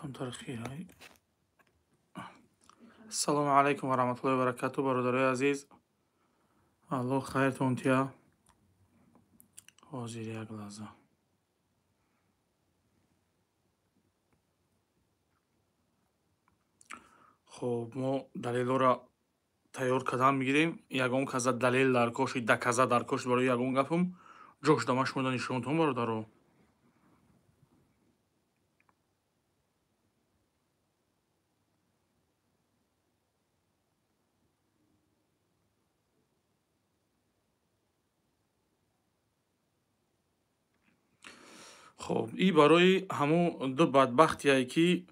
کمتر های. السلام علیکم و رحمت الله و برکاته برادرای عزیز. الله خیرتون تیا. حاضر یک لحظه. خب ما دلیل را تیار کردن میگیریم. یگان کازا دلیل در کوش دکازا در کوش برای یگان گفتم جوش دماش مودن نشون تون برادرو. خب این برای همو دو بدبختیه که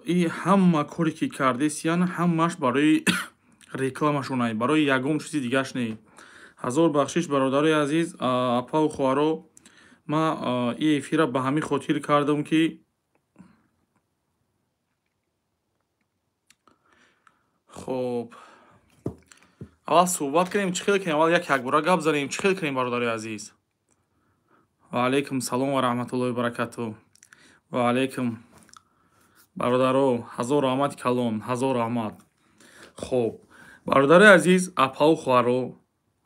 این همه کاری که کردیسیان همش برای رکلامشونه، برای یگم چیزی دیگهش نه. هزار بخشش برادرای عزیز، اپا و خوارو ما این افیر به همین خاطر کردم که خب اول صحبت کنیم چی خیلی کنیم، اول یک بار گپ زنیم چی خیلی کنیم برادرای عزیز. و علیکم سلام و رحمت الله و برکاته. و علیکم برادرو هزار رحمت کلام، هزار رحمت. خب برادرای عزیز، اپا و خوارو،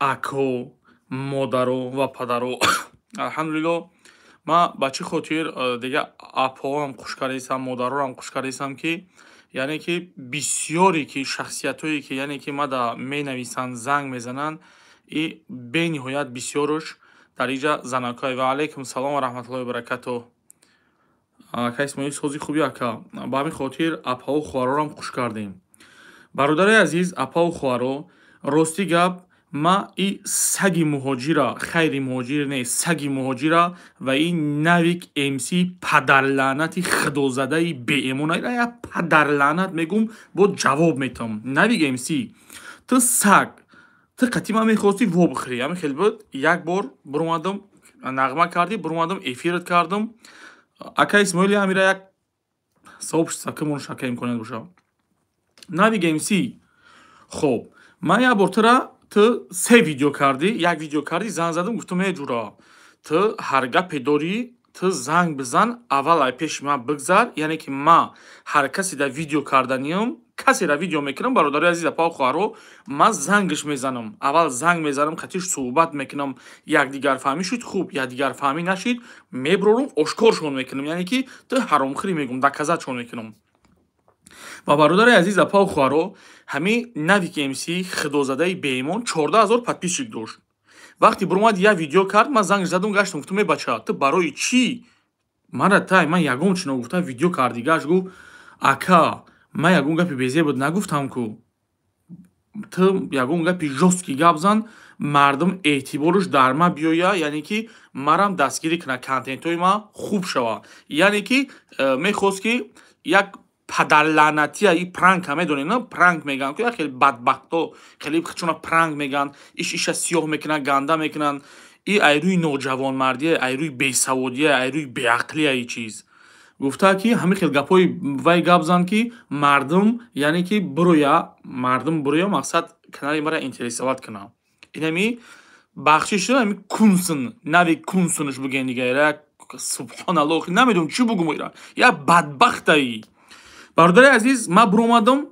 اکو، مادرو و پدرو الحمدلله ما با چه خاطر دیگه اپا هم خوش کردیسم، مادرو هم خوش کردیسم که یعنی که بسیاری که شخصیتایی که یعنی که ما دا می نویسن زنگ میزنن ای به نهایت بسیارش در اینجا زنکای. و علیکم سلام و رحمت الله و برکاته. کیس ما سوزی خوبی اکا با همین خاطر اپا و خوارو هم خوش کردیم. برادرای عزیز، اپا و خوارو راستی گپ ما این سگی مهاجیره، خیلی مهاجیر نه، سگی مهاجیره و این نویک امسی پدر لعنتی خدازده به ایمونه یا پدر لعنت میگم با جواب میتم. نویک امسی تو سگ تو قطیمه میخواستی و بخری همه خیلی بود. یک بار برومادم نغمه کردی، برومادم افیرت کردم اکا اسماعیلی امیره یک صاحبش سکمون شکه امکانیت باشم. نویک امسی خب ما یک بار تو سه ویدیو کردی، یک ویدیو کردی زنگ زدم گفتم ای جورا تو هر گپی داری تو زنگ بزن اول ای پیش من بگذار، یعنی که ما هر کسی در ویدیو کردنیم کسی را ویدیو میکنم برادر عزیز پا خوارو ما زنگش میزنم، اول زنگ میزنم خطیش صحبت میکنم، یک دیگر فهمی شد خوب یک دیگر فهمی نشید میبرم اشکارشون میکنم، یعنی که تو حرام خری میگم دکزتشون میکنم. و برادر عزیز اپا و خوارو همین نویک امسی خدازده به ایمان 14,000 подписчик داشت. وقتی برومد یک ویدیو کرد من زنگ زدم گشتم گفتم ای بچه تو برای چی مرا تای من یگم چنو گفتم ویدیو کردی گشت گفت اکا من یگم گپی بیزه بود نگفتم کو تو یگم گپی جوسکی گپ زن مردم اعتبارش در ما بیاید، یعنی که مرام دستگیری کنه کانتنتوی ما خوب شوه، یعنی که میخواست که یک پدر لعنتی ای پرانک همه دونین نه پرانک میگن که خیلی بدبختو خیلی چون پرانک میگن ایش سیاه میکنن گنده میکنن ای ایروی نوجوان مردی ایروی بی سوادی ایروی بی عقلی ای چیز گفته که همه خیلی گپای وای گپ زن که مردم یعنی که برویا مردم برویا مقصد کناری مرا انترسوات کنم اینمی بخشش رو همی کنسن نوی کنسنش بگن دیگه سبحان الله نمیدونم چی بگم ایران یا بدبخت ای. برادر عزیز ما برومادم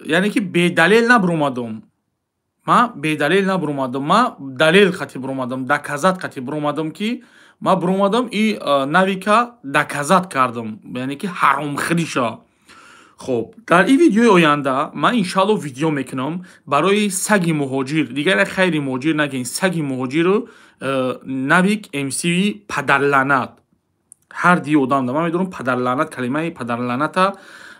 یعنی که به دلیل نبرومادم، ما به دلیل نبرومادم، ما دلیل خاطر برومادم دکازات خاطر برومادم که ما برومادم این نویکا دکازات کردم یعنی که حرام خریشا. خب در این ویدیو آینده من انشالله ویدیو میکنم برای سگی مهاجر دیگر خیلی مهاجر نگین سگی مهاجر رو نویک امسی پدر لعنت هر دی آدم من میدونم پدر لعنت کلمه پدر لعنت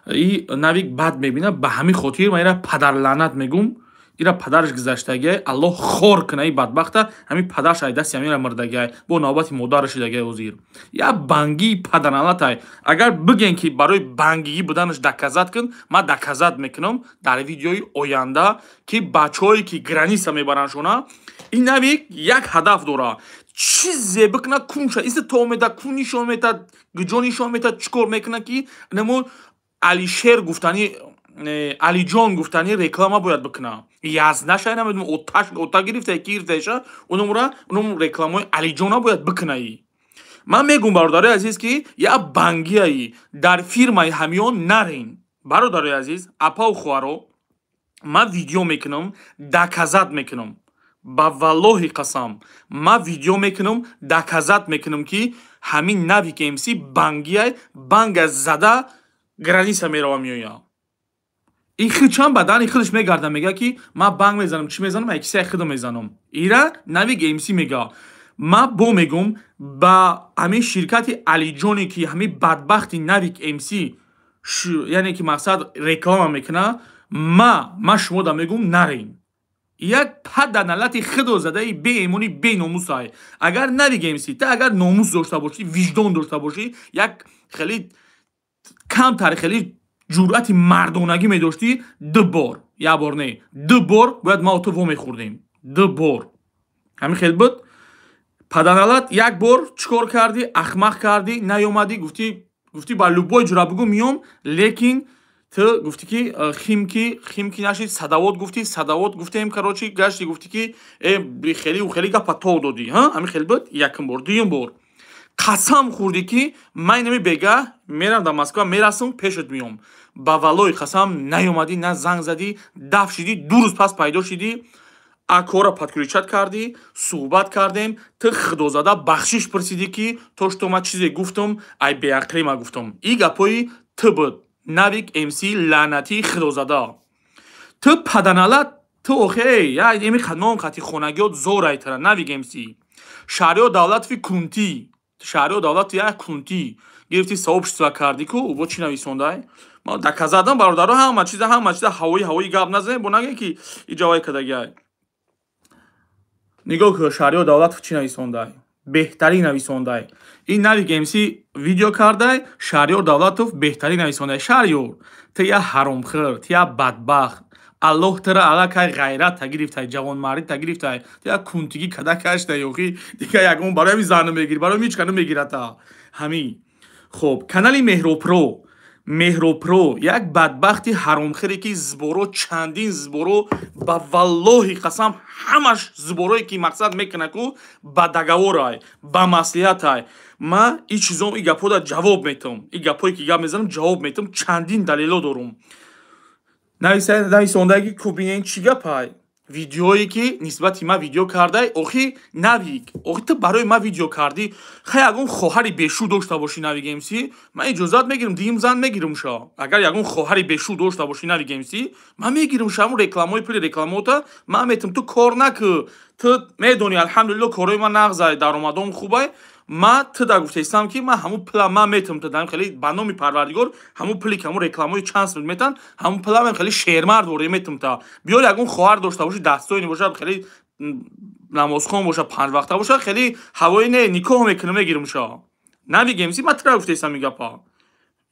ای نویک بد میبینه به همین خاطر من ایرا پدر لعنت میگم ایرا پدرش گذشتگه الله خور کنه ای بدبخته همین پدرش ای دست همین مردگه با نوبت مادرش دیگه وزیر یا بنگی پدر لعنت اگر بگین که برای بنگی بودنش دکازات کن ما دکازات میکنم در ویدیوی آینده که بچه‌ای که گرانیسا میبرن شونا این نویک یک هدف داره چیزی بکنه کنشه ایست تو میده کنیشون میده گجونیشون میده چیکار میکنه که نمو علی شیر گفتنی علی جان گفتنی رکلام باید بکنه یزنه شاید نمیدونم اوتا گرفته کی گرفتهشه اونم رکلامای علی جان باید بکنه. ман мегум бародарои азиз ки як бангияи дар фирмаи ҳамиён нарин. бародарои азиз, апа ухуаро ман видео мекунам, даказат мекунам. ба валлоҳи қасам ман видео мекунам, даказат мекунам ки ҳамин навик МС бангияй банга зада граниса мерава меоя. ин хичан бадани худаш мегарда мега ки ман банг мезанам, чӣ мезанам, кисаи худам мезанам. ира навик МС мега. ман бо мегум ба ҳамин ширкати алиҷоне ки ҳамин бадбахти навик МС яъне ки мақсад реклама мекуна, ма шумо да мегум нарин. як паданалати худо задаи беэмони беномусай. агар навик МС та агар номус дошта бошӣ, виҷдон дошта бошӣ, як хеле камтар хеле ҷуръати мардонагӣ медоштӣ, ду бор, як бор не, ду бор бояд ма ту вомехӯрдем. ду бор ҳамин хел буд. паданалат як бор чикор кардӣ, ахмақ кардӣ, наёмадӣ, гуфтӣ ба любой ҷура бугу миём, лекин ту гуфтӣ ки химки нашид, садавот гуфтӣ, садавот гуфтем, карочи гашти гуфтӣ ки хеле гапа тог додӣ. ҳамин хел буд. якум бор, дуюм бор қасам хӯрдӣ ки ман инами бега мерам дар Москва, мерасам, пешат миём. ба валлои қасам наёмадӣ, на занг задӣ, дафт шидӣ, 2 рӯз пас пайдо шидӣ, акора подключат кардӣ, суҳбат кардем, ту худозада бахшиш пурсидӣ ки то што ман чизе гуфтам, ай беақлӣ ма гуфтам. ин гапои ту буд, навик МС лаънатии худозада. ту паданалат, ту охе еми nom хати хонагиёт зорайтара навик МС. шаҳриёр давлатови кунтӣ, шаҳриёр давлати як кунтӣ гирифтӣ сообщество кардӣ ку бо чӣ нависондай? ма даказадам бародаро ҳама чиза ҳавои гап назанем, бо наге ки иҷовай кадагиай. нигоҳ кӯ шаҳриёр давлатов чӣ нависондай? беҳтарин нависондай. ин навик МС видео кардай, шаҳриёр давлатов беҳтарин нависондай. шаҳриёр, ту як ҳаромхӯр, ту як бадбахт. аллоҳ туро аллакай ғайрата гирифтай, ҷавонмардита гирифтай, ту як кунтигӣ када каштай охи дигар ягон барои ҳамин занну мегирӣ, барои ҳеч кану мегирата. ҳамин. хуб, канали Меҳробро як бадбахти ҳаромхӯре ки зборо чандин зборо ба валлоҳи қасам ҳамаш зборое ки мақсад мекуна ку ба договорай, ба маслиҳатай. ман ин чизом ин гапҳода ҷавоб метам. ин гапҳое ки гап мезанам ҷавоб метам, чандин далело дорум. нависондаги кубинен чӣ гапай? видеое ки нисбати ман видео кардай, охи навик, охи ту барои ман видео кардӣ, хай ягон хоҳари бешу дошта бошӣ навик МС, ман иҷозат мегирам, дигим зан мегирам ша. агар ягон хоҳари бешу дошта бошӣ навик МС, ман мегирам ша, ҳамун рекламаҳои пули рекламаҳота ман метам, ту кор накӯ, ту медонӣ алҳамдулилло корои ман нағзай, даромадом хубай. ман ту да гуфтаистам ки ман ҳамун пула ман метам, ту дам хеле ба номи Парвардигор ҳамун пули ки ҳамун рекламаҳои чанд сомил метан, ҳамун пула ман хеле шермард воре метам та. биёр ягон хоҳар дошта бошӣ, дастойни бошад, хеле намозхон бошад, панҷвақта бошад, хеле ҳавои не никоҳ мекуна мегирам ша. навик МС ман тура гуфтаистам ин гапа.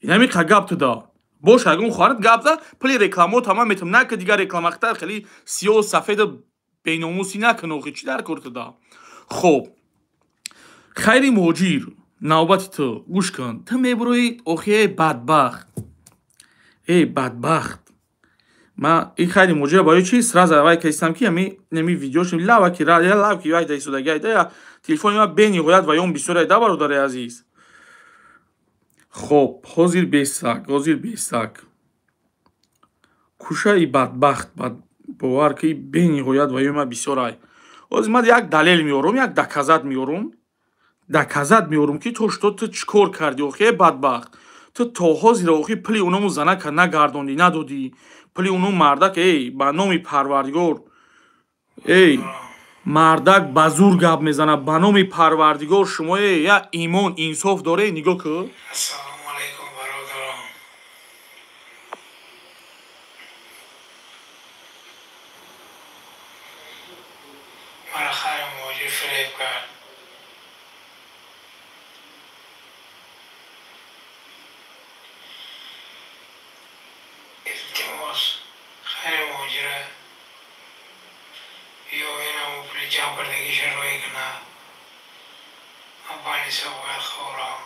инами қа гап туда. бош ягон хоҳарат гап зад, пули рекламаҳота ман метам, на ки дигар рекламахта хеле сиёҳу сафеду беномусӣ накун, охи чӣ дар кор туда. хуб, хайри муҳоҷир, навбати ту, гӯш кун. Ту мебуроӣ охи бадбахт. Бадбахт. Ман ин хайри муҳоҷира барои чи сразу аввал кардистам ки ҳамин видеош лавки вай да истодагӣ айда телефони ман бениҳоят ваён бисёр айда бародари азиз. хуб, ҳозир бесак. кушаи бадбахт бовар ки бениҳоят ваёни ман бисёр ай. ҳозир ман як далел меорам, як даказат меорам ки то што ту чӣ кор кардӣ охи бадбахт. ту то ҳозир охи пули оному занака нагардонӣ, надодӣ. пули ону мардак ба номи Парвардигор мардак ба зур гап мезанад, ба номи Парвардигор шумо як имон инсоф доре. нигоҳ кӯ. Ассалому алайкум бародарон. мара хайри муҳоҷир фиреб кард. илтимос хайри муҳоҷира биёвенаму пули ҷамъ кардагиша роӣ куна. ман баниса бояд хӯрам.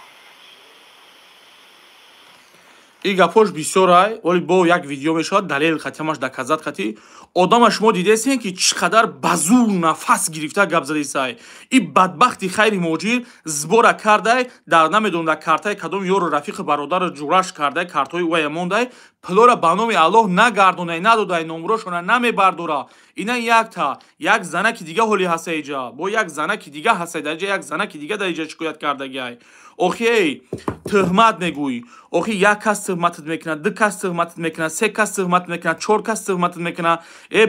ин гапош бисёрай, вале бо як видео мешавад, далел хати, ҳамаш доказат хати. Одама шумо дидесен ки чӣ қадар ба зур нафас гирифта гап задесай. Ин бадбахти хайри моҷир збора кардай, дар намедонам дар картаи кадом ёру рафиқи бародар ҷураш кардай, картҳои вая мондай, пулора ба номи Аллоҳ нагардонай, надодай, номурошона намебардора. Ина якта, як занаки дига ҳоли ҳаста иҷа. Бо як занаки дига ҳаста дар иҷа, як занаки дига дар иҷа шикоят кардагиай. Охи тӯҳмат мегӯй. Охи як кас тӯҳматат мекунад, ду кас тӯҳматат мекунад, се кас тӯҳмат мекунад, чор кас тӯҳматат мекунад.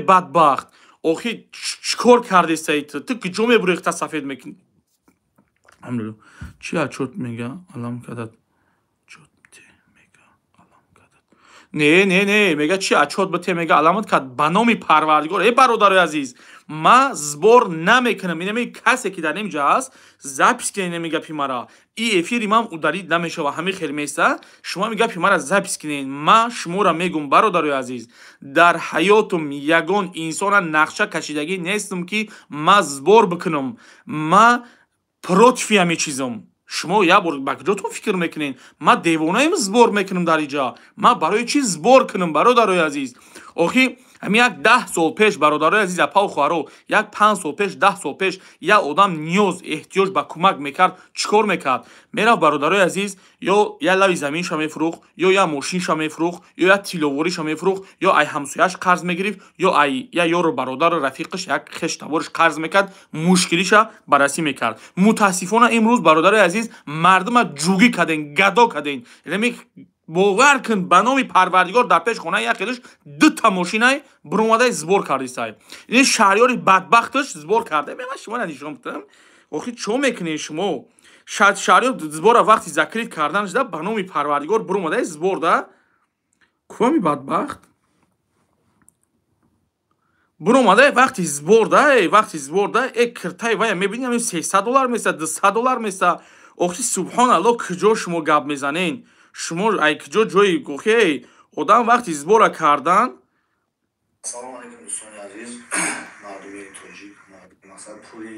Бадбахт. Охи чикор кардесаи ту? Ту ки ҷо мебурехта сафед мекунӣ. Алҳамдулилла. Чӣ отчёт мега? Алам кадад. Не, мега чӣ отчёт ба те мега аламат кад ба номи Парвардигор. Бародарои азиз, ма збор намекунам. Инами касе ки дар немиҷа ҳаст, запис кинед инами гапи мара. И эфири ман ударид намешава, ҳамин хел меса. Шумо ами гапи мара запис кинед. Ма шуморо мегум бародарои азиз, дар ҳаётум ягон инсона нақша кашидагӣ нестам ки ма збор бикунам. Ма против ҳамин чизам. шумо як бор ба куҷотон фикр мекунед? Ма девонаем збор мекунам дар иҷа. Ма барои чӣ збор кунам бародарои азиз? Охи ҳамин як 10 сол пеш бародарои азиз апа хуаро, як 5 сол пеш, 10 сол пеш як одам ниёз эҳтиёҷ ба кӯмак мекард, чикор мекард? Мерафт бародарои азиз, ё як лави заминша мефурӯхт, ё як мошинша мефурӯхт, ё як тиловориша мефурӯхт, ё ай ҳамсояш қарз мегирифт, ё ай як ёру бародару рафиқаш, як хештавориш қарз мекард, мушкилиша баррасӣ мекард. мутаассифона имрӯз бародарои азиз мардума ҷугӣ карден, гадо карден. бовар кун ба номи Парвардигор дар пеш хонаи як хелиш дута мошинай биромадай збор кардисай. ин шаҳрёри бадбахташ збор карда. Ман шумо нишон бидам. охи чо мекунед шумо? Шаҳрёр збора вақти закрит карданаш да ба номи Парвардигор биромадай збор да. куфами бадбахт биромадай вақти збор да, вақти збор да, киртаи вая мебинам $300 меса, $200 меса. охи субҳаналлоҳ, куҷо шумо гап мезанен? шумо ай куҷо ҷои охи одам вақти збора кардан. Салом алейкум дӯстони азиз, мардуми тоҷик, масалан пули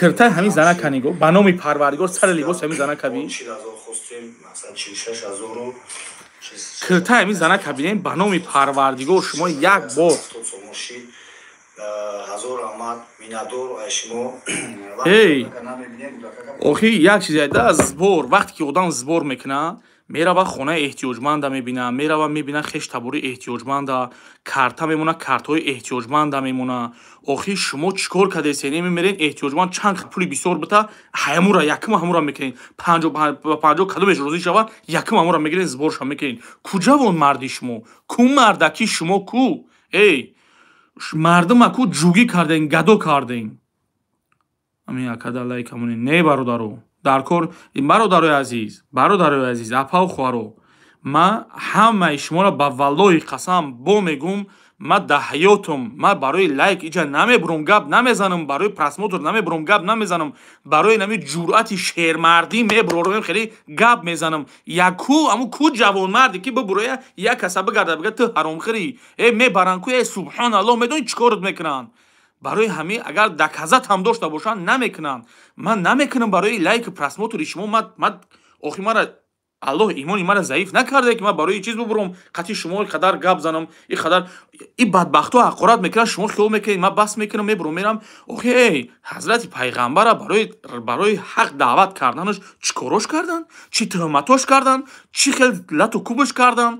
киртаи ҳамин занака нигоҳ ба номи Парвардигор сари либоси ҳамин занака бин. 40,000 хостем, масалан 46,000 киртаи ҳамин занака бинем ба номи Парвардигор шумо як бор 1000 рамад минадор ай шумо. охи як чизе да збор, вақте ки одам збор мекуна, мерава хонаи эҳтиёҷманда мебина, мерава мебина хештабори эҳтиёҷманда, карта мемона, картҳои эҳтиёҷманда мемона. охи шумо чикор кардесен? мерен эҳтиёҷманд чанд пули бисёр бита, ҳамура якума ҳамура мекунед. 50 кадомеш розӣ шава, якум ҳамура мегирен, зборша мекунед. куҷавон марди шумо? Ку мардаки шумо ку? мардума ку ҷугӣ карден, гадо карден. амин акадаллаи камонин. Не бародаро, дар кор бародарои азиз, апа хуаро, ма ҳамаи шуморо ба валлоҳи қасам бо мегум, ма дар ҳаётум ма барои лайк иҷа намебурам, гап намезанам, барои просмотр намебурам, гап намезанам, барои нами ҷуръати шермардӣ мебурорам, хеле гап мезанам. яку аму ку ҷавонмарде ки бубуроя як каса бигарда бига ту ҳаромхӯрӣ, мебаранд ку субҳаналлоҳ, медонӣ чӣ корат мекунанд? барои ҳамин агар доказат ҳам дошта бошанд намекунанд. ман намекунам барои лайку просмотри шумо. охи мара Аллоҳ имони мара заиф накарда ки ман барои чиз бубурам, қати шумо қадар гап занам, қадар бадбахтҳо ҳақорат мекунанд, шумо хиёл мекунед ман бас мекунам, мебурам мерам. охи ҳазрати пайғамбара барои ҳақ даъват карданаш чӣ корош кардан? чӣ тӯҳматош кардан? чӣ хел лату кӯбаш кардан?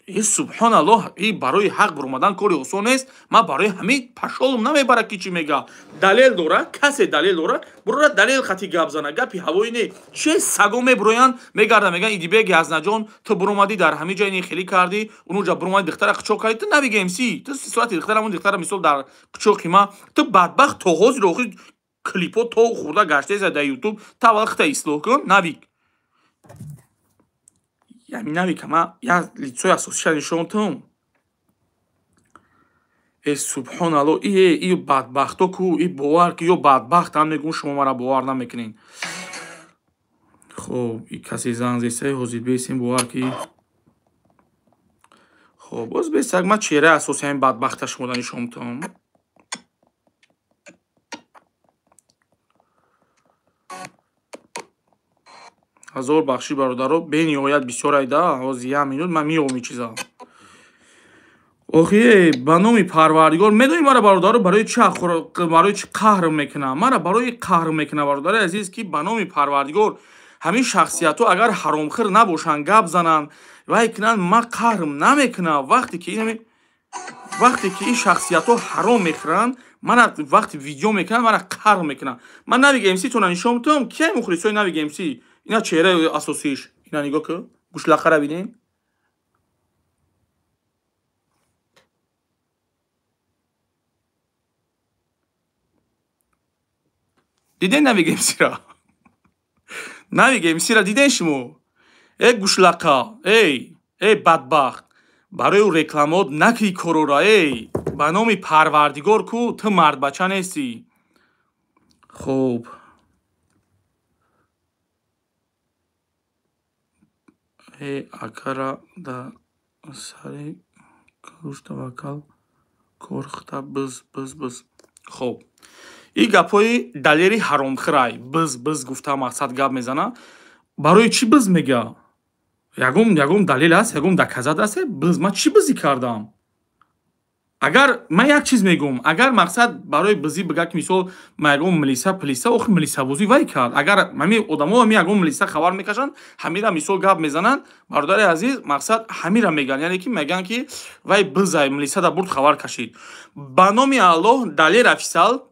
субҳаналлоҳ, барои ҳақ биромадан кори осон нест. ман барои ҳамин пашолум намебара ки чӣ мега. далел дора, касе далел дора, бурора далел хати гап зана, гапи ҳавоӣ не. чӣ саго мебуроянд, мегарда меган идибеги азнаҷон, ту буромадӣ дар ҳамин ҷай хелӣ кардӣ, унуҷа буромадӣ духтара қучоқ кардӣ, ту навигем си, ту сурати духтара ҳамон духтара мисол дар қучоқи ма, ту бадбахт тоғозиро охи клипо то хурда гаштаеса дар ютуб, та вақта ислоҳ кун, навиг. навикама як лицои асосиша нишонтам. субҳаналлоҳ, бадбахто ку бовар ки ё бадбахтам мегӯм, шумо мара бовар намекунед. хоб каси занг зесаи ҳозир бесин бовар ки хоб боз бесак ма чеҳраи асосии ҳамин бадбахта шумо нишонтам. ҳазор бахшӣ бародаро бениҳоят бисёр айда ҳозир 1 минут ман меёвам чиза охи ба номи парвардигор медонӣ мара бародаро барои чӣ қаҳр мекунам мара барои қаҳр мекунам бародари азиз ки ба номи парвардигор ҳамин шахсиятҳо агар ҳаромхӯр набошанд гап зананд вай кунанд ман қаҳр намекунам вақте ки ин шахсиятҳо ҳаром мехӯранд мана вақте видео мекунанд мана қаҳр мекунам ман нави гмситона нишон медиҳам кияи мухлисои нави гмс ина чеҳраи асосииш ина нигоҳ кун гӯшлақара бинем диден нави гмсира нави гмсира диден шумо гӯшлақа эй бадбахт барои рекламот накӣ корора ба номи парвардигор ку ту мардбача нестӣ хуб акара да сари куштавакал корхта биз хуб ин гапҳои далери ҳаромхӯрай биз гуфта мақсад гап мезана барои чӣ биз мега ягон далел аст ягон доказат аст биз ман чӣ бизӣ кардам агар ман як чиз мегӯм агар мақсад барои бизӣ бига ки мисол ма ягон милиса пилиса охи милисабозӣ вай кард агар ҳамин одамо ҳамин ягон милиса хабар мекашанд ҳамира мисол гап мезананд бародари азиз мақсад ҳамира меган яъне ки меган ки вай бизай милисада бурд хабар кашид ба номи аллоҳ далер офисал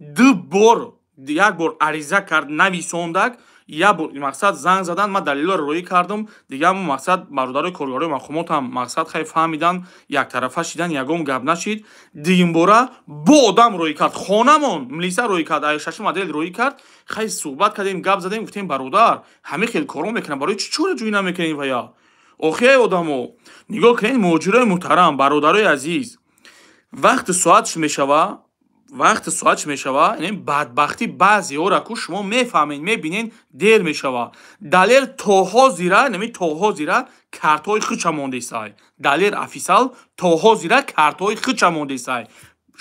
як бор ариза кард нависондак як бор мақсад занг задан ман далелоро роӣ кардам дигар мақсад бародари коргорои мақомотам мақсад хай фаҳмидан яктарафа шидан ягон гап нашид дуюм бора бо одам роӣ кард хонамон милиса роӣ кард шашум адел роӣ кард хай суҳбат кардем гап задем гуфтем бародар ҳамин хел корро мекунам барои чӣ чора ҷӯӣ намекунем вая охи одамо нигоҳ кунед муҳоҷирои муҳтарам бародарои азиз вақти соатш мешава бадбахти баъзеҳора ку шумо мефаҳмед мебинед дер мешава далер то ҳозира картҳои хича мондесай далер офисал то ҳозира картҳои хича мондесай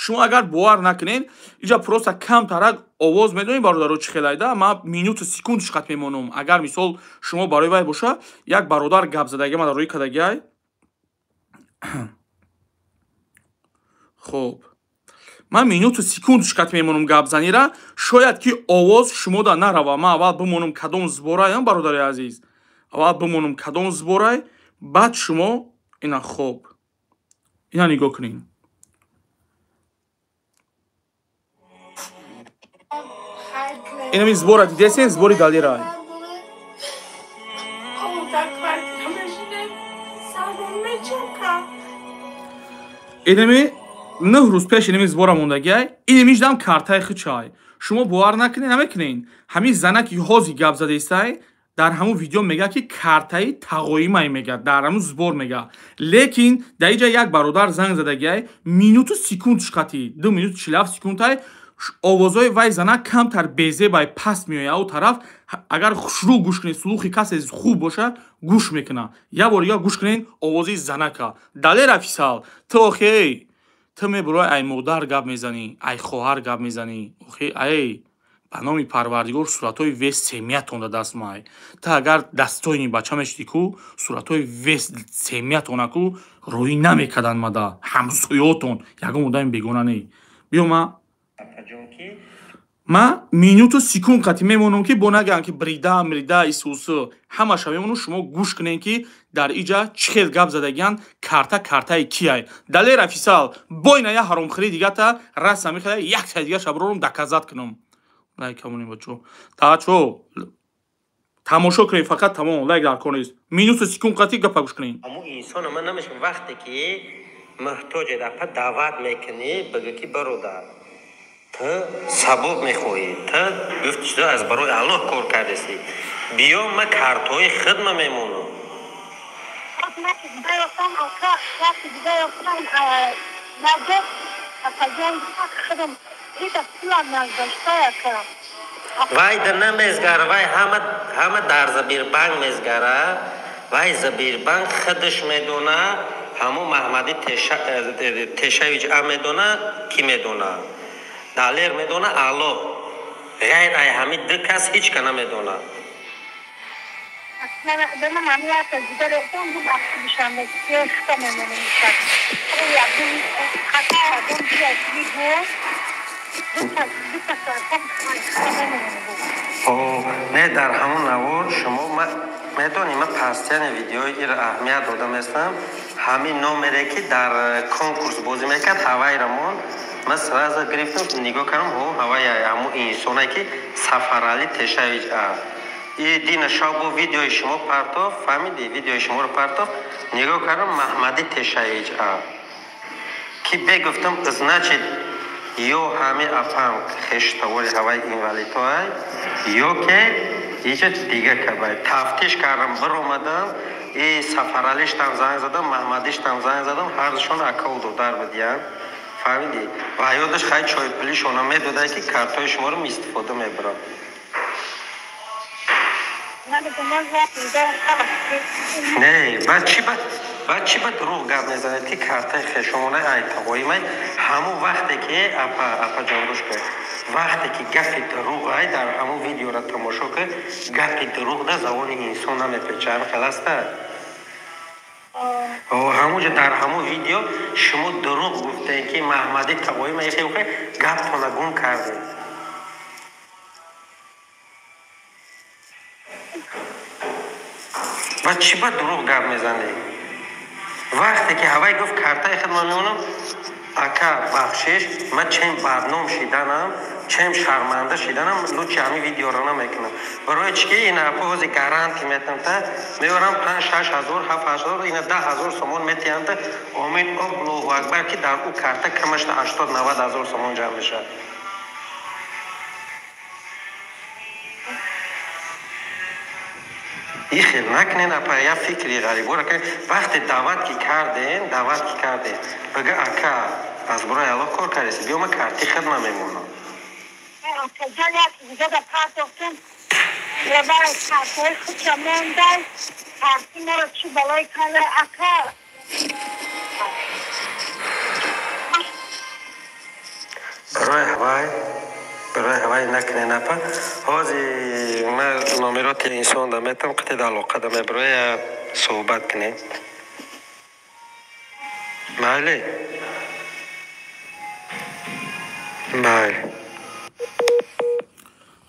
шумо агар бовар накунед иҷа просто камтарак овоз медонед бародаро чӣ хел айда ман минуту секундаш қат мемонам агар мисол шумо барои вай боша як бародар гап задаги мана рӯи кадагиай хуб ман минуту секундаш қат мемонам гапзанира шояд ки овоз шумода нарава ман аввал бимонам кадом зборай бародари азиз аввал бимонам кадом зборай баъд шумо ина хуб ина нигоҳ кунед инами збора дидесен збори далерай инами 9 рӯз пеш инами збора мондагиай инамиҷдам картаи хичай шумо бовар накунед намекунед ҳамин зана ки ҳозир гап задестай дар ҳамун видео мега ки картаи тағоимай мега дар ҳамун збор мега лекин дар иҷа як бародар занг задагиай минуту секундаш қати 2 минуту 47 секундай овозои вай зана камтар безебай паст меояд ав тараф агар хушрӯ гӯш кунед слухи касе хуб боша гӯш мекунад як бор дигар гӯш кунед овози занака далер офисал ту охи ту мебурои ай модар гап мезанӣ ай хоҳар гап мезанӣ охи ай ба номи парвардигор суратҳои вес семиятон да даст май ту агар дастоини бача мешидӣ ку суратҳои вес семиятона ку рӯӣ намекарданд мада ҳамсоётон ягон одами бегона не биё ма минуту секунд қати мемонам ки бо нагӯям ки брида исусу ҳамаша мемонам шумо гӯш кунед ки дар иҷа чӣ хел гап задагиянд картаи кияй далер офисал бо ина я ҳаромхӯри дигата раса мехоҳад як сай дига шаброрум доказат кунам лайкамонем бачо таачо тамошо кунед фақат тамом лайк дар кор нест минуту секунд қати гапа гӯш кунед аммо инсон ман намешам вақте ки муҳтоҷе дапа даъват мекунӣ бигӯ ки бародар ту сабоб мехоҳӣ ту гуфти шуда аз барои аллоҳ кор кардеси биё ма картҳои хидма мемонам вай да намезгара вай ҳама дар забирбанк мезгара вай забирбанк хидаш медона ҳамо маҳмади тешавич ам медона ки медона далер медона аллоҳ ғайр ай ҳамин ду кас ҳеч ка намедона من عملیات دیگر اقدام بود بخشیدشم به کشتا میمونیم شد یا بون خطا بون بیاد بود دو تا سرکم خطا میمونیم بود نه در همون نوار شما میدونی من پستیان ویدیوی این اهمیت دادم هستم همین نمره که در کنکورس بازی میکرد هوای رمون من سراز گرفتم نگاه کردم هوای همون اینسونه که سفرالی تشویج این دین شب ویدیوی شما پرتاف فهمیدی ویدیوی شما رو پرتاف نگاه کردم محمدی تشویج که بگفتم از نچید یا همه افهم خشتواری هوای این ولی تو های یا که ایچه دیگه که باید تفتیش کردم بر اومدم ای سفرالیش تم زنگ زدم محمدیش تم زنگ زدم هرشون اکاودو در بدیان فهمیدی و یادش خیلی چای پلیش اونا میدوده که کارتای شما رو میستفاده میبرم نه بعد چی باید دروغ گرد میزنه تی کارتای خشمونه ای تقوی می همون وقتی که اپا جانگوش که وقتی که گفت دروغ ای در همون ویدیو را تماشا که گفت دروغ ده زبان انسان نمیپیچه هم خلاص ده همونجا در همون ویدیو شما دروغ گفته که محمدی تقوی می خیلی گفت نگون کرده و چی باید دروغ گرد میزنه وقتی که هوای گفت کارتای خدمت میمونم اکا بخشش من چیم بدنام شیدنم چیم شرمنده شیدنم لوچی همی ویدیو را نمیکنم برای چی که این اپوزی گارانتی میتونم تا میورم 5-6 هزار 7 هزار این 10 هزار سومون میتونم تا امید الله اکبر که در او کارتا کمش 80-90 هزار سومون جمع میشه این خیلی نکنین اپا یا فکری غریب برای که وقتی دعوت کی کردین بگه اکا از برای الله کار کردیسی بیوم کارتی خدمه میمونم کجا یکی دیگه در پرداختم یه برای کارتای خودشا موندن کارتی ما رو چی بلای کنه اکا برای هوای نکنین اپا حاضی من نامرات انسان دمیتم قطعی در علاقه دمه برای صحبت کنیم بله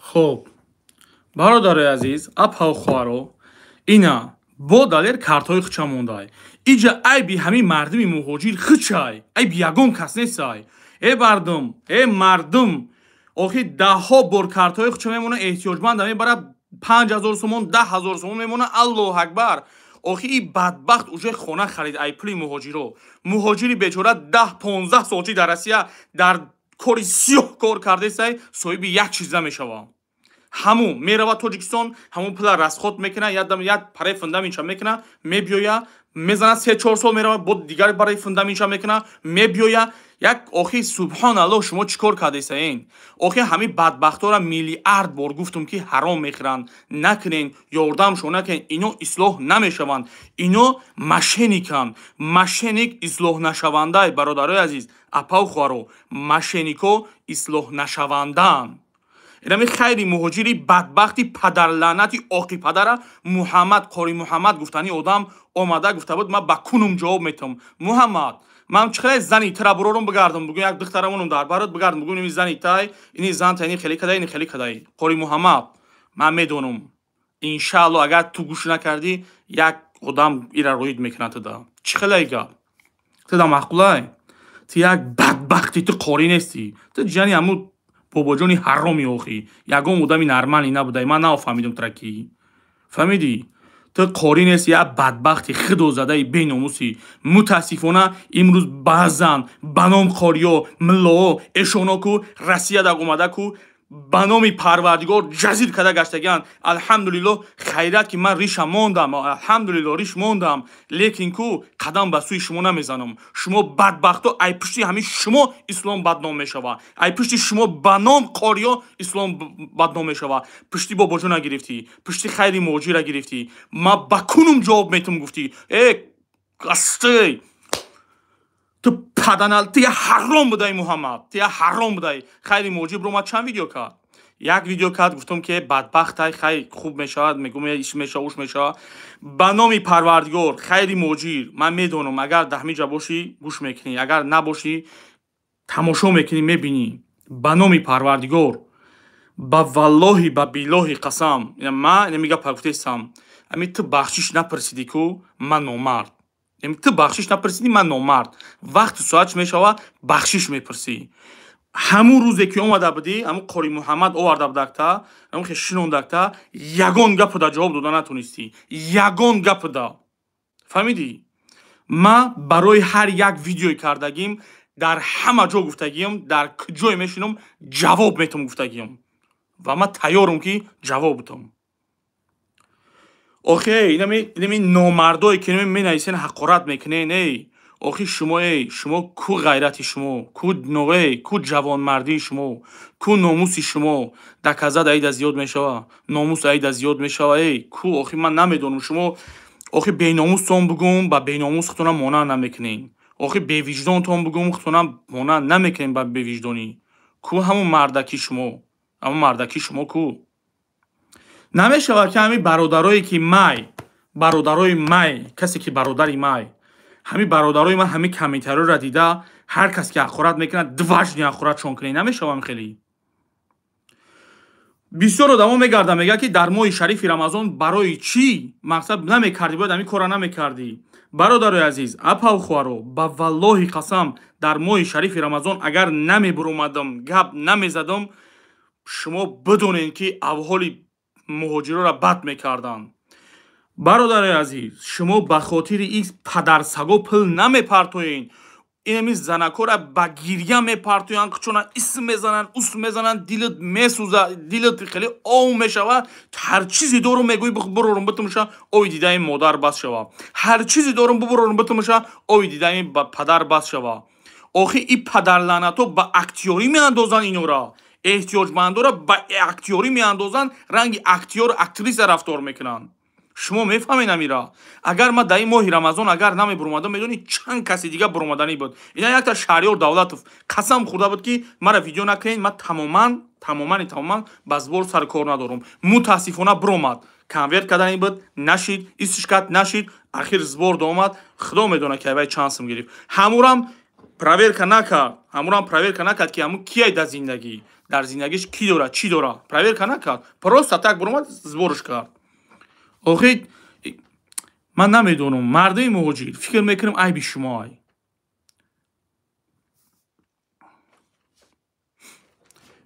خب برادر عزیز اپا خوارو اینا با دلیر کارتای خچا موندای ایجا ای بی همین مردمی مهاجر خچای ای بی یگون کس نیستای ای مردم آخی 10 بار کارتای خچا میمونه احتیاجمند همه برای 5000 سومون 10,000 سومون میمونه الله اکبر آخی این بدبخت اوجه خونه خرید ای پلی مهاجری بیچاره 10-15 سالچی در روسیه در کاری سیاه کار کرده سای صاحب یک چیز نمیشوه همون میره تاجیکستان همون پلا رسخوت میکنه یاد پرای فندم اینجا میکنه میبیویا میزنه 3-4 سال میره بود دیگر برای فندم اینجا میکنه میبیویا یک آخی سبحان الله شما چیکار کرده این آخی همین بدبختا را میلیارد بار گفتم که حرام میخرن نکنین یاردمشون نکنین اینو اصلاح نمیشوند اینو مشینیک اصلاح نشونده برادرای عزیز اپا خوارو مشینیکو اصلاح نشوندن اینمی خیلی مهاجری بدبختی پدر لعنتی آقی پدر قاری محمد گفتنی آدم آمده گفته بود من با کنم جواب میتم محمد من چخیلی زنی ترا برورم بگردم بگو یک دخترمونم در برات بگردم بگو این زنی تای این زن تای خیلی کدای قاری محمد من میدونم انشالله اگر تو گوش نکردی یک آدم ایرا روید میکنه تدا چخیلی گپ تدا معقولای تو یک بدبختی تو قاری نیستی تو جانی همون بابا جونی حرامی آخی یگم بودم نرملی نبوده من نفهمیدم ترکی فهمیدی تو قاری نیستی یا بدبختی خدو زده بیناموسی متاسفانه امروز بعضن بنام قاریا ملا اشونا کو رسیه دگ اومده کو بنامی پروردگار جزیر کده گشتگن الحمدلله خیرت که من ریش موندم لیکن کو قدم به سوی شما نمیزنم شما بدبختا ای پشتی همین شما اسلام بدنام میشوه ای پشتی شما بنام قاریا اسلام بدنام میشوه پشتی بابا جون گرفتی پشتی خیلی موجی را گرفتی ما بکنم جواب میتم گفتی ای قسطی تو پدنال تو حرام بودای محمد تو حرام بودای خیلی موجب رو ما چند ویدیو کرد یک ویدیو کرد گفتم که بدبخت خیلی خوب میشود میگم ایش میشه اوش میشه به نام پروردگار خیلی موجیر من میدونم اگر دهمیجا باشی گوش میکنی اگر نباشی تماشا میکنی میبینی به نام پروردگار با والله با بالله قسم من نمیگم پاکتیسم امی تو بخشش نپرسیدی کو من نامرد امی تو بخشش نپرسیدی من نامرد وقت ساعت میشوه بخشش میپرسی همون روزی که اومده بودی همون قاری محمد آورده بودکتا همون که شنوندکتا یگان گپ دا جواب داده نتونستی یگان گپ دا فهمیدی ما برای هر یک ویدیوی کردگیم در همه جا گفتگیم در کجای میشینم جواب میتونم گفتگیم و من تیارم که جواب بدم آخه اینمی نامردایی که می نویسین حقارت میکنه نه آخه شما کو غیرتی شما کو نوعی کو جوانمردی شما کو ناموسی شما در کزد عید زیاد میشوه ناموس عید زیاد میشوه کو آخه من نمیدونم شما آخه بی ناموس تون بگم با بی ناموس خودتون مانع نمیکنین آخه بی وجدان تون بگم خودتون مانع نمیکنین با بی وجدانی کو همون مردکی شما کو نمیشه که همین برادرایی که برادرای مای کسی که برادری مای همین برادرای من همین کامنتر رو دیده هر کس که اخورت میکنه دوجنی اخورت چون کنی نمیشه هم خیلی بسیار آدما میگردن میگه که در ماه شریف رمضان برای چی مقصد نمیکردی باید همین کارا نمیکردی برادرای عزیز اپا و خوارو با والله قسم در ماه شریف رمضان اگر نمیبرومدم گپ نمیزدم شما بدونین که احوال مهاجرا را بد میکردن برادر عزیز شما به خاطر این پدرسگا پل نمیپرتوین اینمی زنکا را با گریه میپرتوین چون اسم میزنن دلت میسوزه دلت خیلی آو میشوه هر چیزی دارم میگوی برورم بتمشه اوی دیده این مادر بس شوه هر چیزی دارم برورم بتمشه اوی دیده این پدر بس شوه آخه این پدر لعنتو با اکتیوری میاندازن اینو را احتیاجمندا را با اکتیوری میاندازن رنگ اکتیور اکتریس رفتار میکنن شما میفهمین امیرا اگر ما در این ماه رمضان اگر نمیبرومدم میدونی چند کسی دیگه برومدنی بود اینا یک تا شهریار دولت قسم خدا بود که مرا ویدیو نکنین من تماما بازبور سر کار ندارم متاسفانه برومد کنورت کردن بود نشید استشکات نشید اخیر زبور اومد خدا میدونه که وای چانسم گرفت همورم پرویر نکرد که همون کیای در زندگیش کی داره چی داره پرویر نکرد پروست تک برومد زبورش کرد آخه من نمیدونم مرده مهاجر فکر میکنم ای بی شما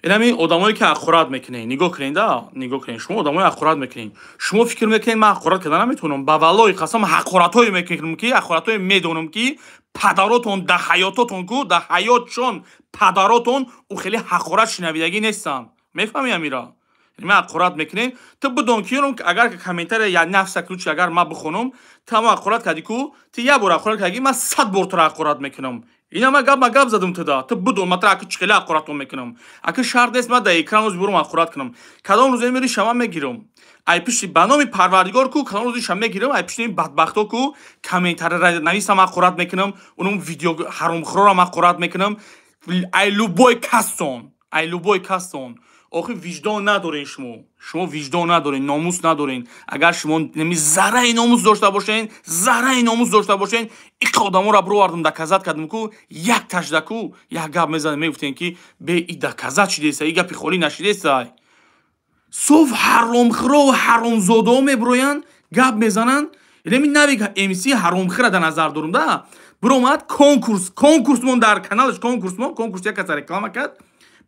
اینمی آدمایی که اخورت میکنین نگاه کنین شما آدمای اخورت میکنین شما فکر میکنین من اخورت کردن نمیتونم با والله قسم اخورتای میکنم که اخورتای میدونم که پدراتون در حیاتتون کو در حیاتشون پدراتون او خیلی اخورت شنویدگی نیستن میفهمی امیرا من اخورت میکنین تو بدون که اگر که کامنتر یا نفس کلوچ اگر ما بخونم تا ما اخورت کردی کو تو یه بار اخورت کردی من 100 بار تو اخورت میکنم اینا ما گپ زدم تو بدون مطرح که چخیلی اخورت میکنم اگه شرط نیست من در اکران روز برم اخورت کنم کدام روز میری شما میگیرم ای پیشی به نام پروردگار کو کدام روز شما میگیرم ای پیشی بدبختا کو کامنتر نویسم اخورت میکنم اونم ویدیو حرام خورم اخورت میکنم ای لوبوی کاستون آخه وجدان ندارین شما وجدان ندارین ناموس ندارین اگر شما نمی ذره ناموس داشته باشین این آدما را بروردم در کزت کردم کو یک تشدکو یک گپ میزنم میگفتین که به این در کزت چی دیسه این گپی خالی نشیده سای صف حرام خرا و حرام زاده میبروین گپ میزنن یعنی نبیگه امسی حرام خرا در نظر دارم ده برومد کنکورس من در کانالش کنکورس یک کس رکلام کرد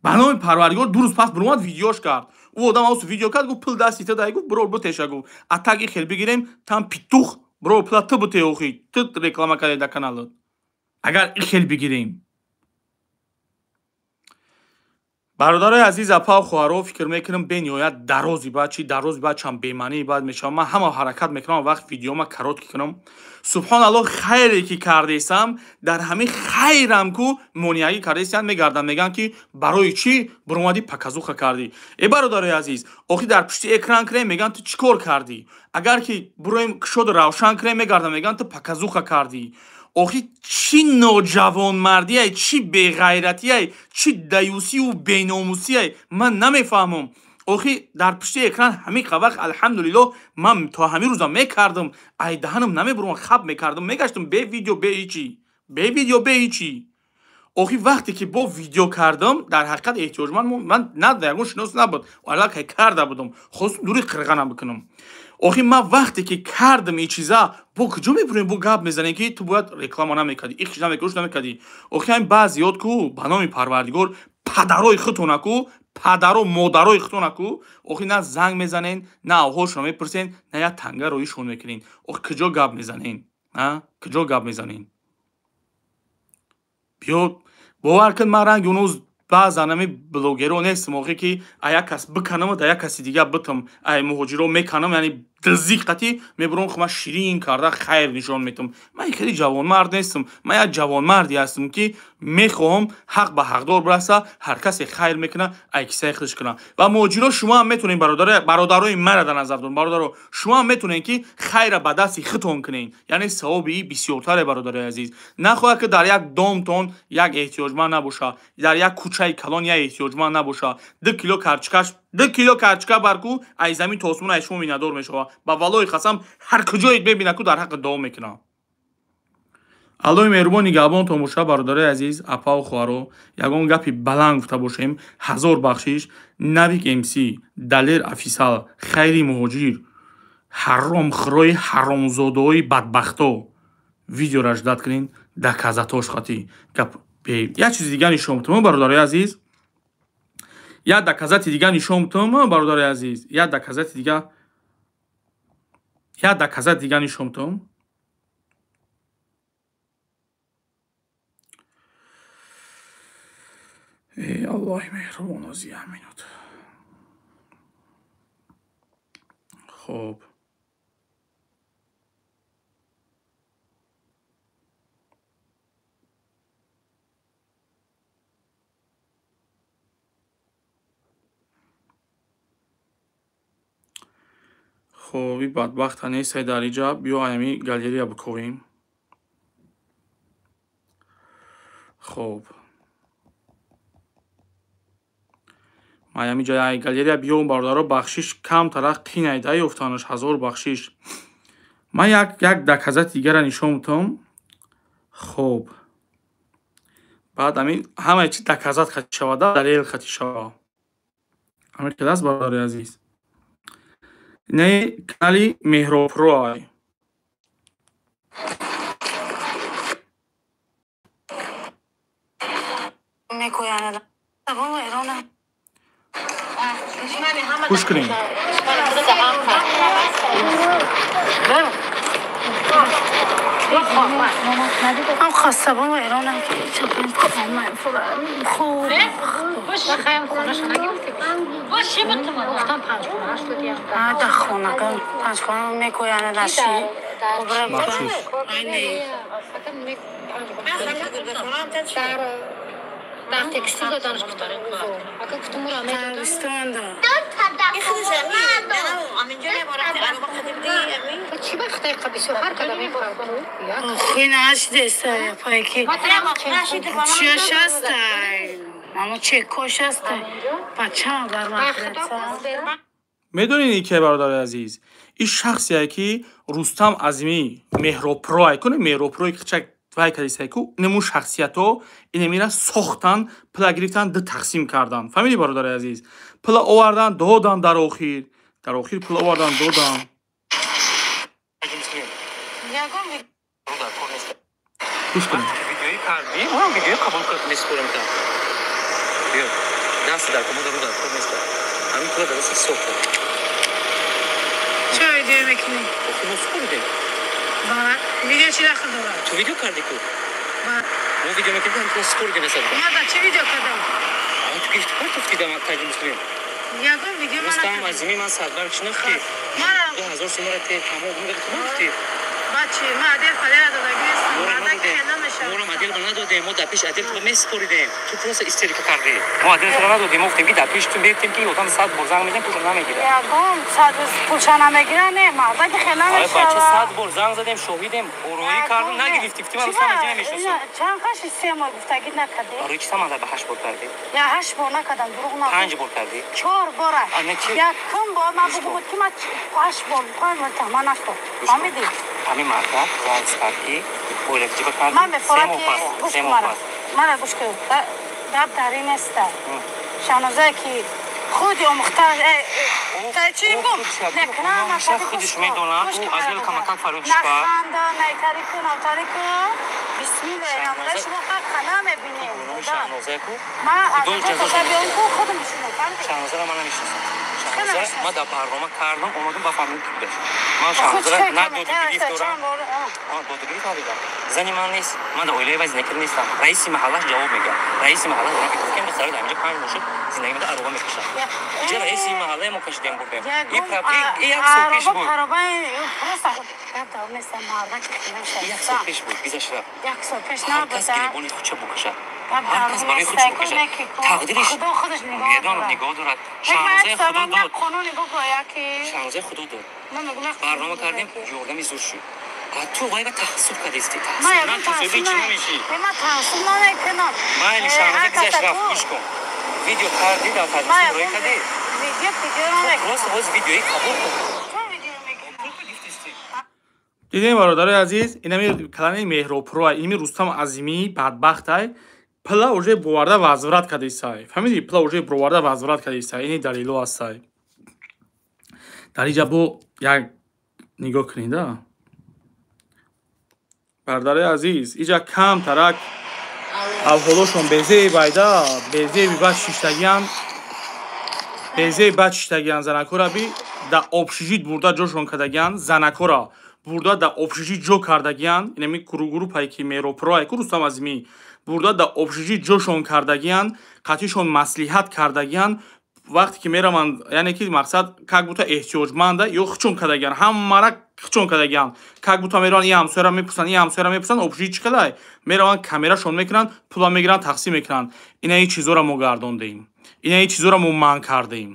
به نام پروردگار 2 روز پس برومد ویدیوش کرد او آدم اوس ویدیو کرد گفت پل دستی تا دای گفت برو بتش گفت اتاگی خیلی بگیریم تام پیتوخ برو پلا تو بته اوخی تو رکلام کرد در کانال اگر خیلی بگیریم برادرای عزیز اپا و خواهرو فکر میکنم به نهایت درازی بعد چم بی‌معنی بعد میشم من همه حرکت میکنم وقت ویدیو ما کرات کنم سبحان الله خیری که کردیسم در همین خیرم کو مونیایی کردیسن میگردن میگن که برای چی برومادی پکازوخه کردی ای برادرای عزیز آخی در پشت اکران کریم میگن تو چیکار کردی اگر که برویم شد روشن کریم میگردن میگن تو پکازوخه کردی охи чӣ ноҷавонмардие, чӣ беғайратие, чӣ даюсию беномусие ман намефаҳмам. охи дар пишти экран ҳамиқа вақт алҳамдулиллоҳ ман то ҳамин рӯза мекардам, ай даҳанам намебурам, хаб мекардам, мегаштам бе видео бе ҳичи, бе видео бе ҳичи. охи вақте ки бо видео кардам, дар ҳақиқат эҳтиёҷманд ман на ягон шинос набуд, аллакай карда будам, хостам дури қирғана бикунам. охи ман вақте ки кардам ин чиза, бо куҷо мебурем бо гап мезанем ки ту бояд реклама намекардӣ, их чиз намекардӣ, уш намекардӣ. охи ҳамин баъзиёт ку ба номи Парвардигор падарои худтона ку, падару модарои худтона ку, охи на занг мезанен, на аҳволшона мепурсен, на як танга роҳишон мекунен. охи куҷо гап мезанен? Куҷо гап мезанен? биё бовар кун, ман ранги унуз баъзан ами блогеро нестам, охи ки як кас биканам да як каси дига битам, ай муҳоҷиро меканам, яъни дизиқати мебурам хума ширин карда хайр нишон метам. ман хеле ҷавонмард нестам, ман як ҷавонмарде ҳастам ки мехоҳам ҳақ ба ҳақдор бираса, ҳар касе хайр мекуна, ай кисаи худаш куна. ва муҳоҷиро шумо ҳам метонед, бародарои мара дар назар доред, бародаро шумо ҳам метонед ки хайра ба дасти худтон кунед, яъне савоби бисёртаре бародари азиз. нахоҳад ки дар як домтон як эҳтиёҷманд набоша, дар як кӯчаи калон як эҳтиёҷманд набоша. 2 кило карчка барку ай замин то осмон ай шумо миннатдор мешава. ба валлои қасам ҳар куҷоед мебина ку дар ҳаққи давом мекуна. аллоҳи меҳрубон нигаҳбонтон боша. бародари азиз, апаву хуҳаро, ягон гапи баланд гуфта бошем. ҳазор бахшиш. Навик МС, Далер офисал, Хайри муҳоҷир, ҳаромхӯрои ҳаромзодаҳои бадбахто. видеора ждат кунед, доказатош хати. як чизи дига нишон медиҳам бародари азиз. як доказати дига нишон медиҳам бародари азиз. як доказати дига нишон медиҳам. ای الله مهربان از یمینات. خب خوبی بدبخت نیست در اینجا. بیا همی گالری بکنیم. خب маями ҷояи галерея биём бародаро бахшиш кам тарах қинайда ёфтанаш ҳазор бахшиш. ман як доказати дигара нишон медиҳам. хоб баъд ами ҳамаи чи доказат хати шавада далел хати шава. ҳамин кадаст бародари азиз. не канали Меҳробро ай. گوش کنیم. هم خسته بام ایرانم که چپین کنم خوب باشه خیلی خونش نگیرتی باشه بتم وقتم 5 خونه شدیم در خونه کن 5 خونه میکویان داشتی برام اینه در تکستیل دانشگاه اگه کتمو را می‌دونم چی وقت قبیسو هر کدوم می‌کنم خیلی نشدست پای کی چیش است اما چه کوش است بچه‌ها برام میدونین که برادر عزیز این شخصیه که رستم عظیمی مهربرو کنه مهربروی که вай калисае ку нему шахсиятҳо инемира сохтан, пила гирифтан, ду тақсим кардан. Фаҳмидӣ бародари азиз? Пила овардан, додан дар охир пила овардан, додан. гӯш кунед. видеои кардӣ, ман видеои қабул месупорам та. биё, даст дар комода рӯ дар кор нест. ҳамин пила дар дасти сохта. چه ویدیو میکنی؟ خب مسئول بودیم. ویدیو چی داخل داره؟ تو ویدیو کردی کو؟ ما ویدیو میکردم تو سکور گنسد. ما در چه ویدیو کردم؟ تو گفت پارت افتیدم تاج مسلم. یگان ویدیو من مستم عظیمی من سربر چنخی. من 1000 сомара те тамом гуфти بچه ما عدل فلان داده گیرستم مردک خیلی نمیشه ما عدل ندادیم ما در پیش عدل تو میسپریدیم تو پروس استریک کردی ما عدل تو ندادیم گفتیم که در پیش تو بیفتیم که یوتام 100 بار زنگ میزنیم پولش نمیگیره یا گم 100 پولش نمیگیره نه مردک خیلی آره نمیشه بچه 100 بار زنگ زدیم شاهیدیم اورویی کردیم نگرفتیم ما اصلا نمیشه میشناسیم چند کاشی 3 ماه گفتگی نکردی آره چی سامان به 8 بار کردی یا 8 بار نکردم دروغ نگو 5 بار کردی 4 بار آنه چی یا کم بار من بگو که من 8 بار 5 بار تمام نشد فهمیدی همین مرد رئیس کردی اولک جیب کردی من به فرات گوش کنم من گوش کنم دب در این است شانوزه که خودی آموخته تا چی بگم نکنم من خودش میدونم او از دل کمکک فرونش کرد نخنده نیتاری کن اوتاری کن بسم الله نمونه شما خنده میبینیم شانوزه کو من از جزا بیان کو خودم میشونم شانوزه را من نمیشناسم شانوزه ما در برنامه کردم اومدم با فامیل تو بشه من شانوزه را نه دودگیری دارم دودگیری کردم زنی من نیست من در اویله وز نکر نیستم رئیس محلش جواب میگه رئیس محله دارم که دختر در اینجا 5 ماه زندگی میده عروبه میکشم اینجا رئیس محله ما کشیدیم بودیم این یک سال پیش بود یک سال پیش بود بیزش رفت یک سال پیش هر کس گریبانی خودشو بکشه هر کس برای خودش بکشه تقدیرش خودش نگاه دارد شانوزه خدا داد قانونی بگویا که شانوزه خدا داد من میگم برنامه کردیم یوردمی زور شد تو باید تحصیل کردیستی من تحصیل یادم تو سوی چی نمیشی من تحصیل نمیکنم من شانوزه بیزش رفت گوش کن ویدیو کردی در تدریس روی کردی ویدیو نمیکنم راست باز ویدیویی قبول کن دیدین برادرای عزیز اینمی کلانی مهروپرو اینمی رستم عظیمی بدبختای پلا уже боварда возврат кадисай фаҳмиди пла уже боварда возврат кадисай ини далило астай дар инҷа бо як нигоҳ кунеда бародари азиз инҷа кам тарак авҳолошон безеи байда безеи бибад шиштагиан безеи бад шиштагиан занакора би да обшижит бурда ҷошон кардагиан занакора бурда да обшижит ҷо кардагиан инами группае ки меропроае ку рустам азимӣ бурда да обшижит ҷошон кардагиан қатъишон маслиҳат кардагиан вақте ки мераванд яъне ки мақсад как бута эҳтиёҷманда ё хичон кардагиан ҳамара хичон кардагиан как бута мераванд ин ҳамсояра мепурсанд ин ҳамсояра мепурсанд обшижит чӣ кадай мераванд камерашон мекунанд пула мегиранд тақсим мекунанд инаи чизоро мо гардондаем инаи чизоро мо манъ кардаем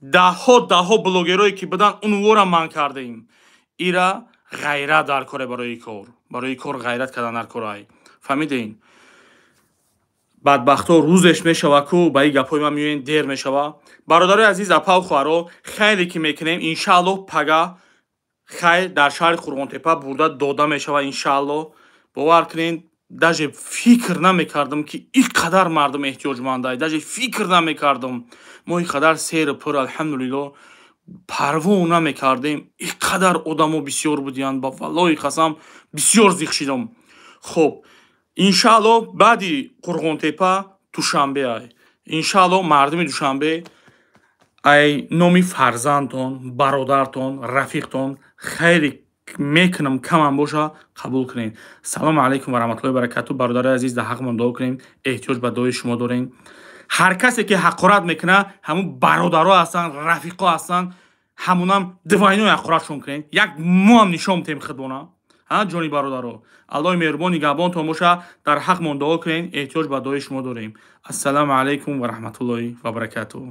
даҳҳо блогерое ки будан унвора манъ кардаем ира ғайрат дар коре барои кор ғайрат кардан дар корае фаҳмидем бадбахто рӯзеш мешава ку ба ин гапҳои ман меоян дер мешава бародарои азиз апау хуҳаро хайле ки мекунем иншааллоҳ пага хайр дар шаҳри қурғонтепа бурда дода мешава иншааллоҳ бовар кунед даже фикр намекардам ки ин қадар мардум эҳтиёҷмандае даже фикр намекардам мо ин қадар серу пур алҳамдулиллоҳ парво намекардем ин қадар одамо бисёр будиянд ба валлоҳи қасам бисёр зиқшидам хуб иншааллоҳ баъди қурғонтепа душанбеай иншааллоҳ мардуми душанбе ай номи фарзандтон бародартон рафиқтон хайре мекунам камам боша қабул кунед салому алайкум ва раҳматуллоҳи ва баракату бародари азиз дар ҳаққи ман дуо кунем эҳтиёҷ ба дуои шумо дорем ҳар касе ки ҳақорат мекуна ҳамун бародаро ҳастанд рафиқо ҳастанд ҳамунам дивайнои ҳақоратшон кунед як моам нишон тем хидмона ҷони бародаро аллоҳи меҳрубон нигаҳбонтон боша дар ҳаққмон дуо кунед эҳтиёҷ ба дуои шумо дорем ассалому алайкум ва раҳматуллоҳи ва баракатуҳ